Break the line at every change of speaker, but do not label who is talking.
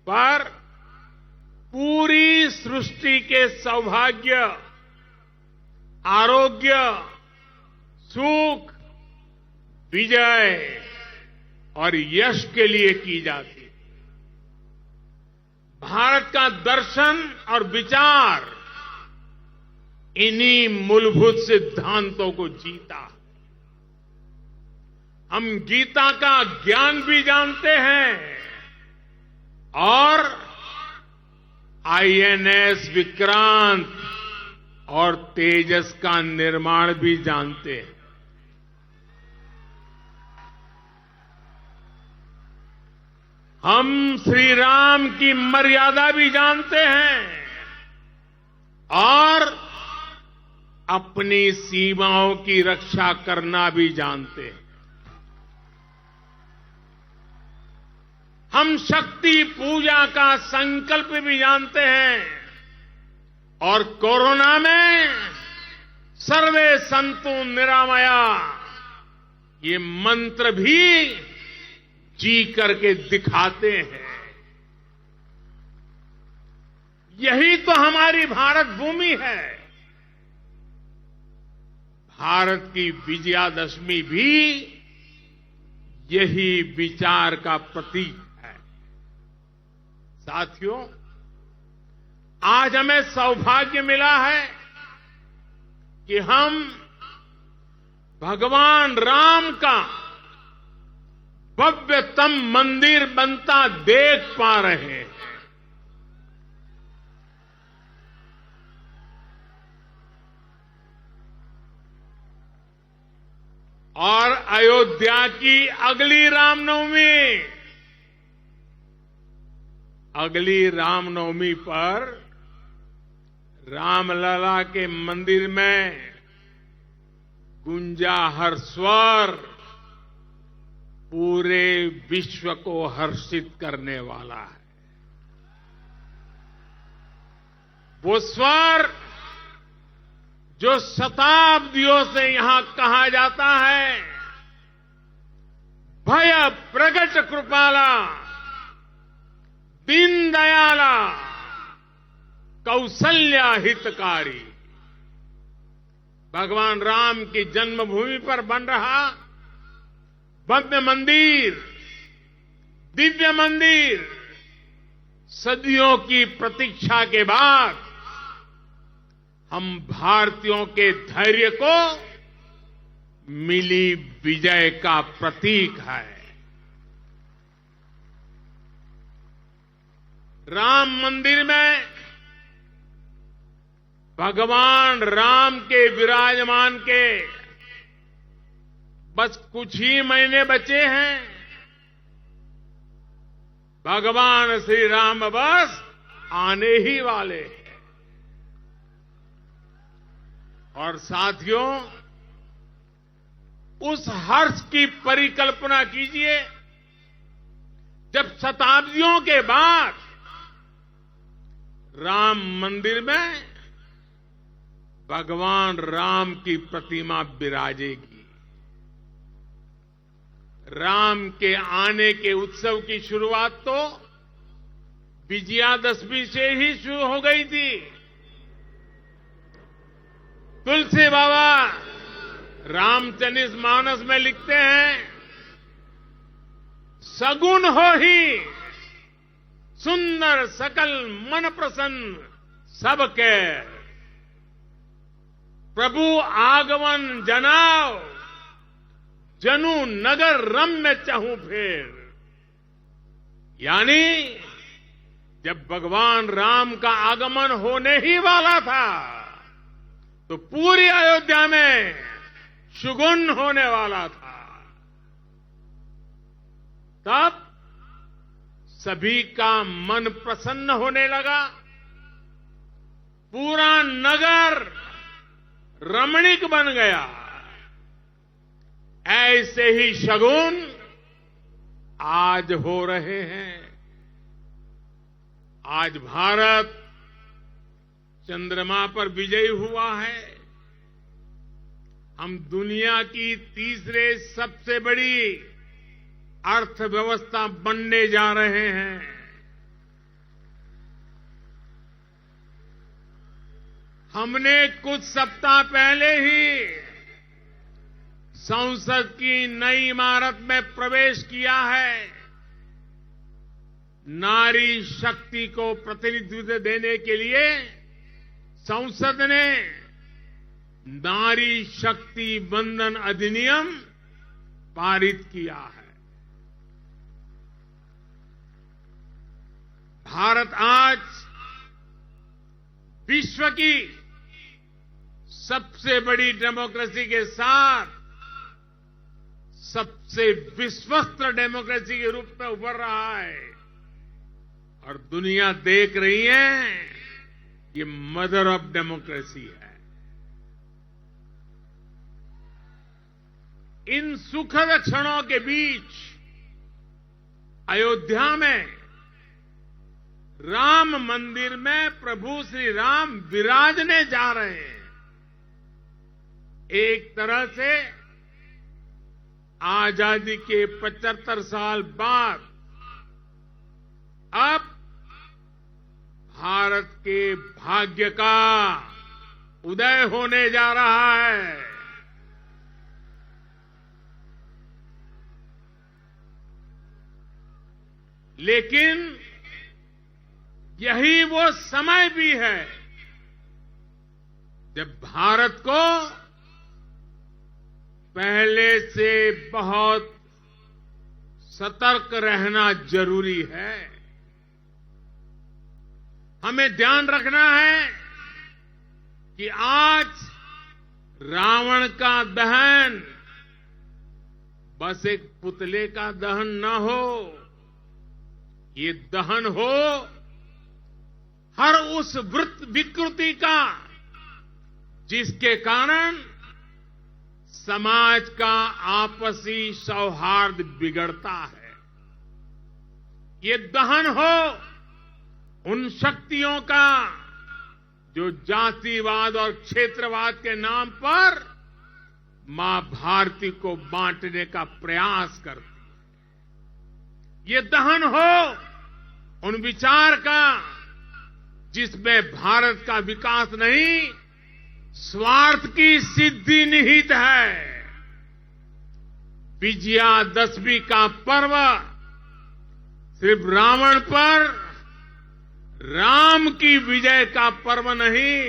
पर पूरी सृष्टि के सौभाग्य, आरोग्य, सुख, विजय और यश के लिए की जाती है। भारत का दर्शन और विचार इन्हीं मूलभूत सिद्धांतों को जीता। हम गीता का ज्ञान भी जानते हैं और आईएनएस विक्रांत और तेजस का निर्माण भी जानते हैं। हम श्री राम की मर्यादा भी जानते हैं और अपनी सीमाओं की रक्षा करना भी जानते हैं। हम शक्ति पूजा का संकल्प भी जानते हैं और कोरोना में सर्वे संतु निरामया ये मंत्र भी जी करके दिखाते हैं। यही तो हमारी भारत भूमि है। भारत की विजयादशमी भी यही विचार का प्रतीक है। साथियों, आज हमें सौभाग्य मिला है कि हम भगवान राम का भव्यतम मंदिर बनता देख पा रहे हैं। और अयोध्या की अगली रामनवमी पर रामलला के मंदिर में गूंजा हर स्वर पूरे विश्व को हर्षित करने वाला है। वो स्वर जो शताब्दियों से यहां कहा जाता है, भय प्रगट कृपाला, दीन दयाला, कौशल्या हितकारी। भगवान राम की जन्मभूमि पर बन रहा भव्य मंदिर, दिव्य मंदिर, सदियों की प्रतीक्षा के बाद हम भारतीयों के धैर्य को मिली विजय का प्रतीक है। राम मंदिर में भगवान राम के विराजमान के बस कुछ ही महीने बचे हैं। भगवान श्री राम बस आने ही वाले हैं। और साथियों, उस हर्ष की परिकल्पना कीजिए जब शताब्दियों के बाद राम मंदिर में भगवान राम की प्रतिमा विराजेगी। राम के आने के उत्सव की शुरुआत तो विजयादशमी से ही शुरू हो गई थी। तुलसी बाबा रामचरित मानस में लिखते हैं, सगुन हो ही सुंदर सकल मन प्रसन्न सबके, प्रभु आगमन जनाओ जनु नगर रम्य चहु फेर। यानी जब भगवान राम का आगमन होने ही वाला था तो पूरी अयोध्या में शुगुन होने वाला था। तब सभी का मन प्रसन्न होने लगा, पूरा नगर रमणीक बन गया। ऐसे ही शगुन आज हो रहे हैं। आज भारत चंद्रमा पर विजयी हुआ है। हम दुनिया की तीसरे सबसे बड़ी अर्थव्यवस्था बनने जा रहे हैं। हमने कुछ सप्ताह पहले ही संसद की नई इमारत में प्रवेश किया है। नारी शक्ति को प्रतिनिधित्व देने के लिए संसद ने नारी शक्ति वंदन अधिनियम पारित किया है। भारत आज विश्व की सबसे बड़ी डेमोक्रेसी के साथ सबसे विश्वस्त डेमोक्रेसी के रूप में उभर रहा है और दुनिया देख रही है ये मदर ऑफ डेमोक्रेसी है। इन सुखद क्षणों के बीच अयोध्या में राम मंदिर में प्रभु श्री राम विराजने जा रहे हैं। एक तरह से आजादी के 75 साल बाद अब भारत के भाग्य का उदय होने जा रहा है। लेकिन यही वो समय भी है जब भारत को पहले से बहुत सतर्क रहना जरूरी है। हमें ध्यान रखना है कि आज रावण का दहन बस एक पुतले का दहन न हो, ये दहन हो हर उस विकृति का जिसके कारण समाज का आपसी सौहार्द बिगड़ता है। ये दहन हो उन शक्तियों का जो जातिवाद और क्षेत्रवाद के नाम पर मां भारती को बांटने का प्रयास करती है। ये दहन हो उन विचार का जिसमें भारत का विकास नहीं स्वार्थ की सिद्धि निहित है। विजयादशमी का पर्व सिर्फ रावण पर राम की विजय का पर्व नहीं,